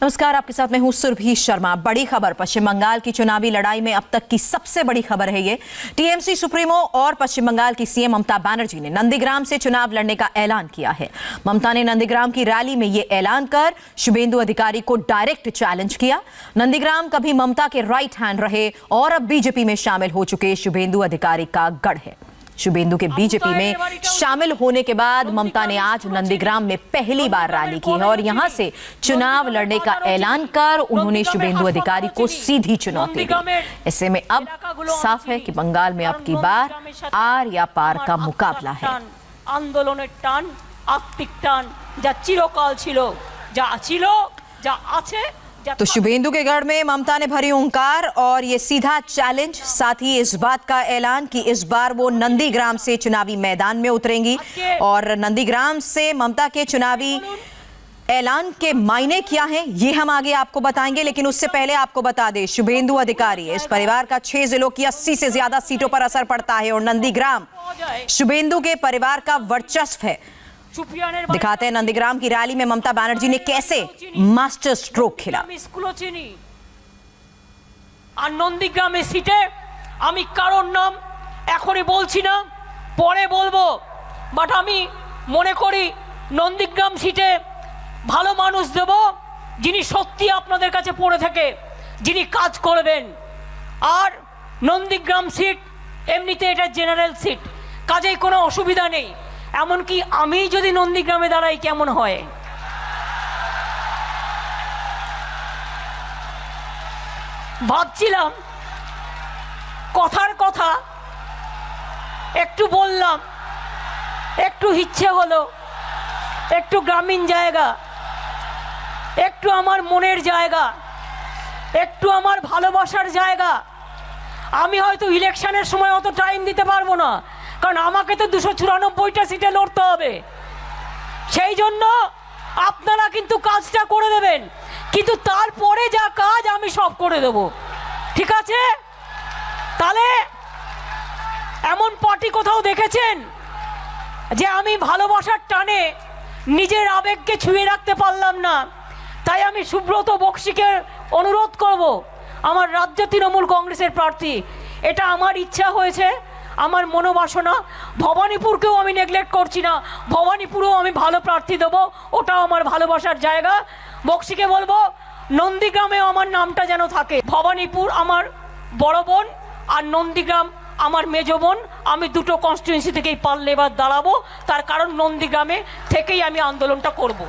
नमस्कार, आपके साथ मैं हूं सुरभि शर्मा। बड़ी खबर, पश्चिम बंगाल की चुनावी लड़ाई में अब तक की सबसे बड़ी खबर है ये। टीएमसी सुप्रीमो और पश्चिम बंगाल की सीएम ममता बनर्जी ने नंदीग्राम से चुनाव लड़ने का ऐलान किया है। ममता ने नंदीग्राम की रैली में ये ऐलान कर शुभेंदु अधिकारी को डायरेक्ट चैलेंज किया। नंदीग्राम कभी ममता के राइट हैंड रहे और अब बीजेपी में शामिल हो चुके शुभेंदु अधिकारी का गढ़ है। शुभेंदु के बीजेपी में शामिल होने के बाद ममता ने आज नंदीग्राम में पहली बार रैली की है और यहां से चुनाव लड़ने का ऐलान कर उन्होंने शुभेंदु अधिकारी को सीधी चुनौती दी। ऐसे में अब साफ है कि बंगाल में अब की बार आर या पार का मुकाबला है। आंदोलনের টান, আত্মিক টান, যা চিরকাল ছিল, যা ছিল, যা আছে। तो शुभेंदु के गढ़ में ममता ने भरी ओंकार और ये सीधा चैलेंज, साथ ही इस बात का ऐलान कि इस बार वो नंदीग्राम से चुनावी मैदान में उतरेंगी। और नंदीग्राम से ममता के चुनावी ऐलान के मायने क्या हैं ये हम आगे आपको बताएंगे, लेकिन उससे पहले आपको बता दें, शुभेंदु अधिकारी इस परिवार का 6 जिलों की 80 से ज्यादा सीटों पर असर पड़ता है और नंदीग्राम शुभेंदु के परिवार का वर्चस्व है। दिखाते हैं नंदीग्राम की रैली में ममता बनर्जी ने कैसे मास्टर स्ट्रोक खेला। আর নন্দীগ্রামের সিটে আমি কারোর নাম এখনই বলছি না, পরে বলবো, বাট আমি মনে করি নন্দীগ্রাম সিটে ভালো মানুষ দেব, যিনি সত্যি আপনাদের কাছে পড়ে থাকে, যিনি কাজ করবেন। আর নন্দীগ্রাম সিট এমনিতে এটা জেনারেল সিট, কাজেই কোনো অসুবিধা নেই। এমনকি আমি যদি নন্দীগ্রামে দাঁড়াই কেমন হয়? ভাবছিলাম কথার কথা একটু বললাম, একটু ইচ্ছে হলো, একটু গ্রামীণ জায়গা, একটু আমার মনের জায়গা, একটু আমার ভালোবাসার জায়গা। আমি হয়তো ইলেকশনের সময় অত টাইম দিতে পারবো না, কারণ আমাকে তো 294টা সিটে লড়তে হবে। সেই জন্য আপনারা কিন্তু কাজটা করে দেবেন, কিন্তু তারপরে যা কাজ আমি সব করে দেব, ঠিক আছে? তাহলে এমন পার্টি কোথাও দেখেছেন যে আমি ভালোবাসার টানে নিজের আবেগকে ছুঁয়ে রাখতে পারলাম না? তাই আমি সুব্রত বক্সিকে অনুরোধ করব, আমার রাজ্য তৃণমূল কংগ্রেসের প্রার্থী, এটা আমার ইচ্ছা হয়েছে, আমার মনোবাসনা। ভবানীপুরকেও আমি নেগলেক্ট করছি না, ভবানীপুরেও আমি ভালো প্রার্থী দেবো, ওটাও আমার ভালোবাসার জায়গা। বক্সিকে বলবো নন্দীগ্রামেও আমার নামটা যেন থাকে। ভবানীপুর আমার বড় বোন আর নন্দীগ্রাম আমার মেজ বোন, আমি দুটো কনস্টিটিউয়েন্সি থেকেই পারলে এবার দাঁড়াবো, তার কারণ নন্দীগ্রামে থেকেই আমি আন্দোলনটা করব।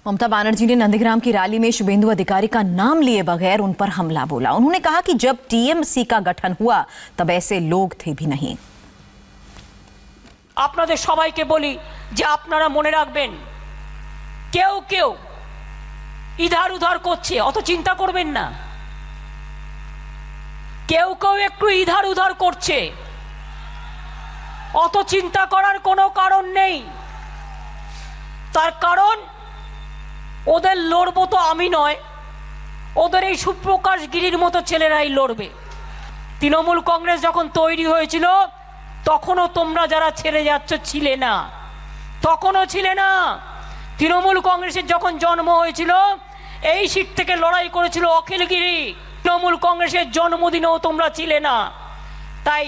ममता बनर्जी ने नंदीग्राम की रैली में शुभेंदु अधिकारी का नाम लिए बगैर उन पर हमला बोला। उन्होंने कहा कि जब टीएमसी का गठन हुआ तब ऐसे लोग थे भी नहीं। আপনাদের সবাইকে বলি যে আপনারা মনে রাখবেন, কেউ কেউ ইধার উধার করছে, অত চিন্তা করবেন না। কেউ কেউ একটু ইধার উধার করছে, অত চিন্তা করার কোনো কারণ নেই। তার কারণ ওদের লড়বো তো আমি নয়, ওদের এই সুপ্রকাশ গিরির মতো ছেলেরাই লড়বে। তৃণমূল কংগ্রেস যখন তৈরি হয়েছিল তখনও তোমরা যারা ছেড়ে যাচ্ছ ছিলে না, তখনও ছিলে না। তৃণমূল কংগ্রেসের যখন জন্ম হয়েছিল এই সিট থেকে লড়াই করেছিল অখিলগিরি, তৃণমূল কংগ্রেসের জন্মদিনেও তোমরা ছিলে না। তাই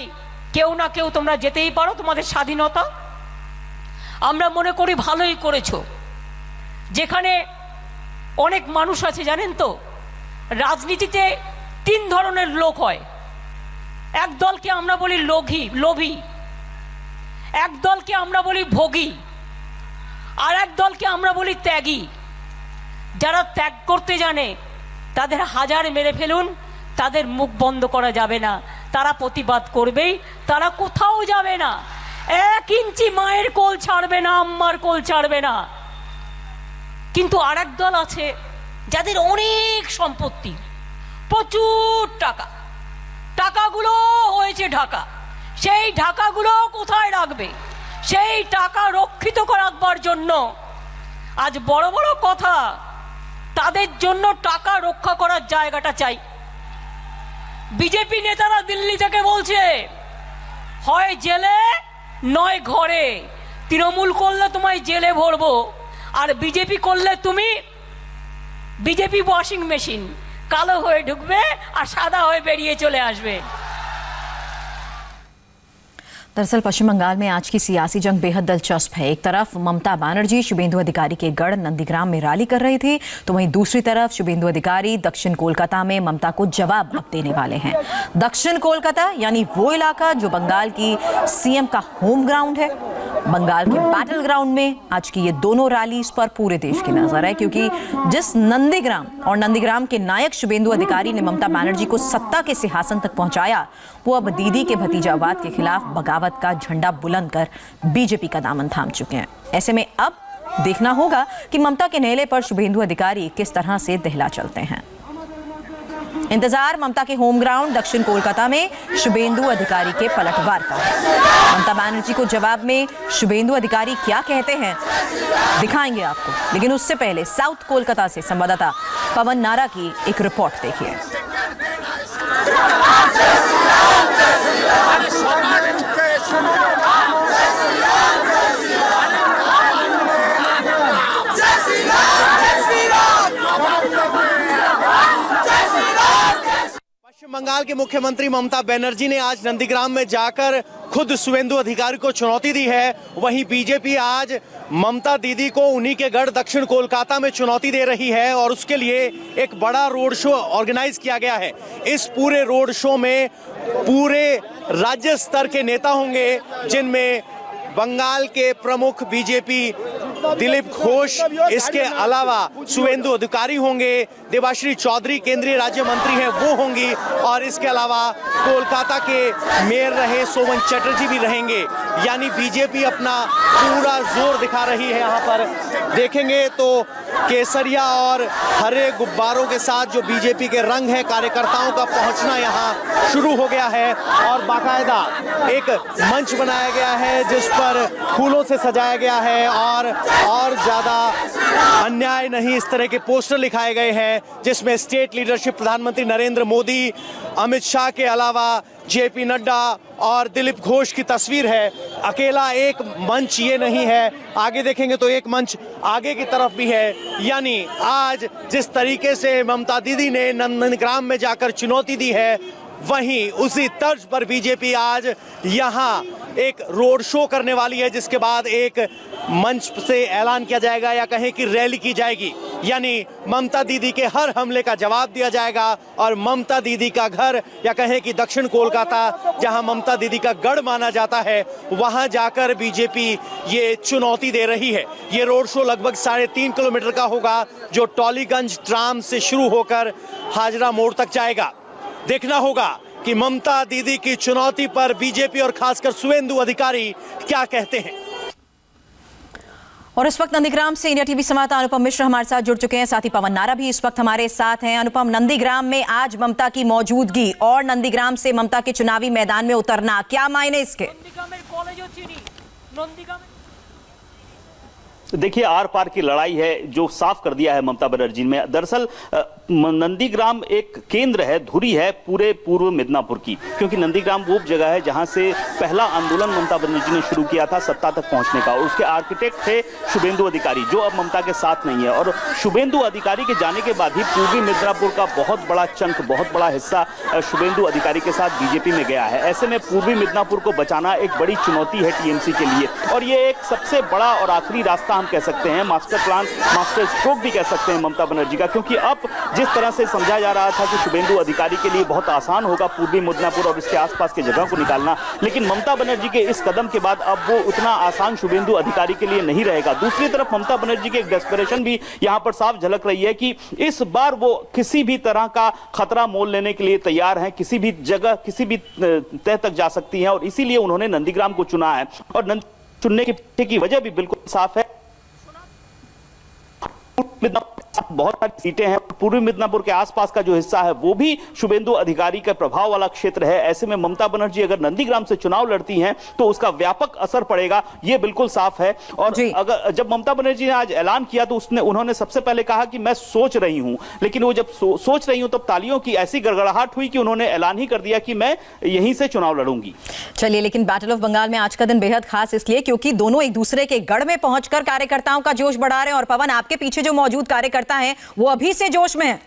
কেউ না কেউ তোমরা যেতেই পারো, তোমাদের স্বাধীনতা। আমরা মনে করি ভালোই করেছো। যেখানে অনেক মানুষ আছে জানেন তো, রাজনীতিতে 3 ধরনের লোক হয়। এক দলকে আমরা বলি লোভী, এক দলকে আমরা বলি ভোগী, আর এক দলকে আমরা বলি ত্যাগী। যারা ত্যাগ করতে জানে তাদের হাজার মেরে ফেলুন, তাদের মুখ বন্ধ করা যাবে না, তারা প্রতিবাদ করবেই, তারা কোথাও যাবে না, 1 ইঞ্চি মায়ের কোল ছাড়বে না, আম্মার কোল ছাড়বে না। কিন্তু আরেক দল আছে যাদের অনেক সম্পত্তি, প্রচুর টাকা, টাকাগুলো হয়েছে ঢাকা, সেই ঢাকাগুলো কোথায় রাখবে? সেই টাকা রক্ষিত রাখবার জন্য আজ বড় বড় কথা, তাদের জন্য টাকা রক্ষা করার জায়গাটা চাই। বিজেপি নেতারা দিল্লি থেকে বলছে হয় জেলে নয় ঘরে। তৃণমূল করলে তোমায় জেলে ভরবো, আর বিজেপি করলে তুমি বিজেপি ওয়াশিং মেশিন, কালো হয়ে ঢুকবে আর সাদা হয়ে বেরিয়ে চলে আসবে। दरअसल पश्चिम बंगाल में आज की सियासी जंग बेहद दिलचस्प है। एक तरफ ममता बनर्जी शुभेंदु अधिकारी के गढ़ नंदीग्राम में रैली कर रही थी, तो वहीं दूसरी तरफ शुभेंदु अधिकारी दक्षिण कोलकाता में ममता को जवाब अब देने वाले हैं। दक्षिण कोलकाता यानी वो इलाका जो बंगाल की सीएम का होम ग्राउंड है। बंगाल के बैटल ग्राउंड में आज की ये दोनों रैलीज पर पूरे देश की नजर है, क्योंकि जिस नंदीग्राम और नंदीग्राम के नायक शुभेंदु अधिकारी ने ममता बनर्जी को सत्ता के सिंहासन तक पहुंचाया, वो अब दीदी के भतीजावाद के खिलाफ बगावत का झंडा बुलंद कर बीजेपी का दामन थाम चुके हैं। ऐसे में अब देखना होगा कि ममता के नेले पर शुभेंदु अधिकारी किस तरह से दहला चलते हैं। इंतजार ममता के होम ग्राउंड दक्षिण कोलकाता में शुभेंदु अधिकारी के पलटवार का है। ममता बनर्जी को जवाब में शुभेंदु अधिकारी क्या कहते हैं दिखाएंगे आपको, लेकिन उससे पहले साउथ कोलकाता से संवाददाता पवन नारा की एक रिपोर्ट देखिए। पश्चिम बंगाल के मुख्यमंत्री ममता बनर्जी ने आज नंदीग्राम में जाकर खुद शुभेंदु अधिकारी को चुनौती दी है। वहीं बीजेपी आज ममता दीदी को उन्हीं के गढ़ दक्षिण कोलकाता में चुनौती दे रही है और उसके लिए एक बड़ा रोड शो ऑर्गेनाइज किया गया है। इस पूरे रोड शो में पूरे राज्य स्तर के नेता होंगे, जिनमें बंगाल के प्रमुख बीजेपी दिलीप घोष, इसके अलावा शुभेंदु अधिकारी होंगे, देवाश्री चौधरी केंद्रीय राज्य मंत्री हैं वो होंगी, और इसके अलावा कोलकाता के मेयर रहे सोवन चटर्जी भी रहेंगे। यानी बीजेपी अपना पूरा जोर दिखा रही है। यहाँ पर देखेंगे तो केसरिया और हरे गुब्बारों के साथ जो बीजेपी के रंग है, कार्यकर्ताओं का पहुंचना यहाँ शुरू हो गया है और बाकायदा एक मंच बनाया गया है जिस पर फूलों से सजाया गया है और ज्यादा अन्याय नहीं, इस तरह के पोस्टर लिखाए गए हैं जिसमें स्टेट लीडरशिप प्रधानमंत्री नरेंद्र मोदी, अमित शाह के अलावा जेपी नड्डा और दिलीप घोष की तस्वीर है। अकेला एक मंच ये नहीं है, आगे देखेंगे तो एक मंच आगे की तरफ भी है। यानी आज जिस तरीके से ममता दीदी ने नंदीग्राम में जाकर चुनौती दी है, वहीं उसी तर्ज पर बीजेपी आज यहाँ एक रोड शो करने वाली है, जिसके बाद एक मंच से ऐलान किया जाएगा या कहें कि रैली की जाएगी। यानी ममता दीदी के हर हमले का जवाब दिया जाएगा और ममता दीदी का घर या कहें कि दक्षिण कोलकाता, जहां ममता दीदी का गढ़ माना जाता है, वहां जाकर बीजेपी ये चुनौती दे रही है। ये रोड शो लगभग 3.5 किलोमीटर का होगा, जो टॉलीगंज ट्राम से शुरू होकर हाजरा मोड़ तक जाएगा। देखना होगा कि ममता दीदी की चुनौती पर बीजेपी और खासकर शुभेंदु अधिकारी क्या कहते हैं। और इस वक्त नंदीग्राम से इंडिया टीवी संवाददाता अनुपम मिश्र हमारे साथ जुड़ चुके हैं, साथ ही पवन नारा भी इस वक्त हमारे साथ हैं। अनुपम, नंदीग्राम में आज ममता की मौजूदगी और नंदीग्राम से ममता के चुनावी मैदान में उतरना, क्या मायने इसके? देखिए, आर पार की लड़ाई है जो साफ कर दिया है ममता बनर्जी ने। दरअसल नंदीग्राम एक केंद्र है, धुरी है पूरे पूर्व मिदनापुर की, क्योंकि नंदीग्राम वो जगह है जहां से पहला आंदोलन ममता बनर्जी ने शुरू किया था सत्ता तक पहुंचने का, और उसके आर्किटेक्ट थे शुभेंदु अधिकारी, जो अब ममता के साथ नहीं है। और शुभेंदु अधिकारी के जाने के बाद ही पूर्वी मिदनापुर का बहुत बड़ा चंक, बहुत बड़ा हिस्सा शुभेंदु अधिकारी के साथ बीजेपी में गया है। ऐसे में पूर्वी मिदनापुर को बचाना एक बड़ी चुनौती है टीएमसी के लिए, और ये एक सबसे बड़ा और आखिरी रास्ता हम कह सकते हैं, मास्टर प्लान, मास्टर स्ट्रोक भी कह सकते हैं ममता बनर्जी का, क्योंकि अब जिस तरह से समझा जा रहा था कि शुभेंदु अधिकारी के लिए बहुत आसान होगा पूर्वी मिदनापुर और इसके आसपास के जगह को निकालना, लेकिन ममता बनर्जी के इस कदम के बाद अब वो उतना आसान शुभेंदु अधिकारी के लिए नहीं रहेगा। दूसरी तरफ ममता बनर्जी की एक डेस्परेशन भी यहां पर साफ झलक रही है कि इस बार वो किसी भी तरह का खतरा मोल लेने के लिए तैयार हैं, किसी भी जगह, किसी भी तह तक जा सकती हैं, और इसीलिए उन्होंने नंदीग्राम को चुना है। और चुनने के पीछे की वजह भी बिल्कुल साफ है। बहुत सारी सीटें हैं, पूर्वी मिदनापुर के आसपास का जो हिस्सा है वो भी शुभेंदु अधिकारी का प्रभाव वाला क्षेत्र है। ऐसे में ममता बनर्जी अगर नंदीग्राम से चुनाव लड़ती हैं तो उसका व्यापक असर पड़ेगा, ये बिल्कुल साफ है। और अगर जब ममता बनर्जी ने आज ऐलान किया तो उन्होंने सबसे पहले कहा कि मैं सोच रही हूं, लेकिन वो जब सोच रही हूं तब तालियों की ऐसी गड़गड़ाहट हुई कि उन्होंने ऐलान ही कर दिया कि मैं यहीं से चुनाव लड़ूंगी। चलिए, लेकिन बैटल ऑफ बंगाल में आज का दिन बेहद खास इसलिए क्योंकि दोनों एक दूसरे के गढ़ में पहुंचकर कार्यकर्ताओं का जोश बढ़ा रहे हैं। और पवन, आपके पीछे जो मौजूद कार्यकर्ता कार्यकर्ता हैं वो अभी से जोश में हैं।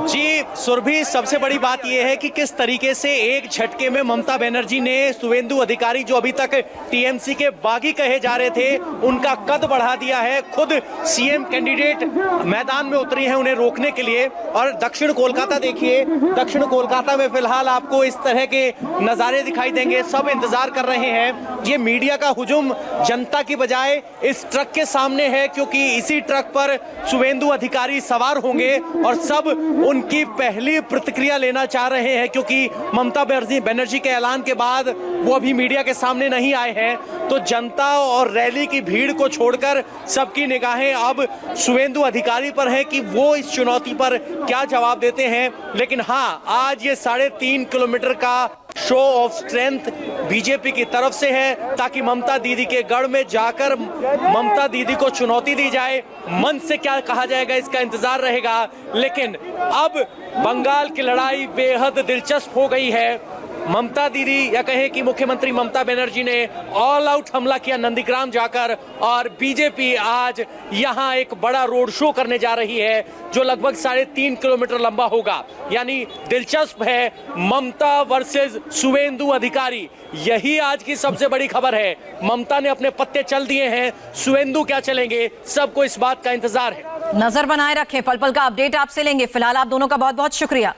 जी सुरभि, सबसे बड़ी बात यह है कि किस तरीके से एक झटके में ममता बनर्जी ने शुवेंदु अधिकारी, जो अभी तक टीएमसी के बागी कहे जा रहे थे, उनका कद बढ़ा दिया है। खुद सीएम कैंडिडेट मैदान में उतरी हैं उन्हें रोकने के लिए। और दक्षिण कोलकाता देखिए, दक्षिण कोलकाता में फिलहाल आपको इस तरह के नजारे दिखाई देंगे। सब इंतजार कर रहे हैं। ये मीडिया का हुजूम जनता की बजाय इस ट्रक के सामने है, क्योंकि इसी ट्रक पर शुवेंदु अधिकारी सवार होंगे और सब उनकी पहली प्रतिक्रिया लेना चाह रहे हैं, क्योंकि ममता बनर्जी के ऐलान के बाद वो अभी मीडिया के सामने नहीं आए हैं। तो जनता और रैली की भीड़ को छोड़कर सबकी निगाहें अब शुवेंदु अधिकारी पर हैं कि वो इस चुनौती पर क्या जवाब देते हैं। लेकिन हाँ, आज ये 3.5 किलोमीटर का शो ऑफ स्ट्रेंथ बीजेपी की तरफ से है, ताकि ममता दीदी के गढ़ में जाकर ममता दीदी को चुनौती दी जाए। मन से क्या कहा जाएगा इसका इंतजार रहेगा। लेकिन अब बंगाल की लड़ाई बेहद दिलचस्प हो गई है। ममता दीदी या कहें कि मुख्यमंत्री ममता बनर्जी ने ऑल आउट हमला किया नंदीग्राम जाकर, और बीजेपी आज यहां एक बड़ा रोड शो करने जा रही है जो लगभग 3.5 किलोमीटर लंबा होगा। यानी दिलचस्प है, ममता वर्सेस शुवेंदु अधिकारी, यही आज की सबसे बड़ी खबर है। ममता ने अपने पत्ते चल दिए हैं, शुवेंदु क्या चलेंगे, सबको इस बात का इंतजार है। नजर बनाए रखें, पल पल का अपडेट आपसे लेंगे। फिलहाल आप दोनों का बहुत बहुत शुक्रिया।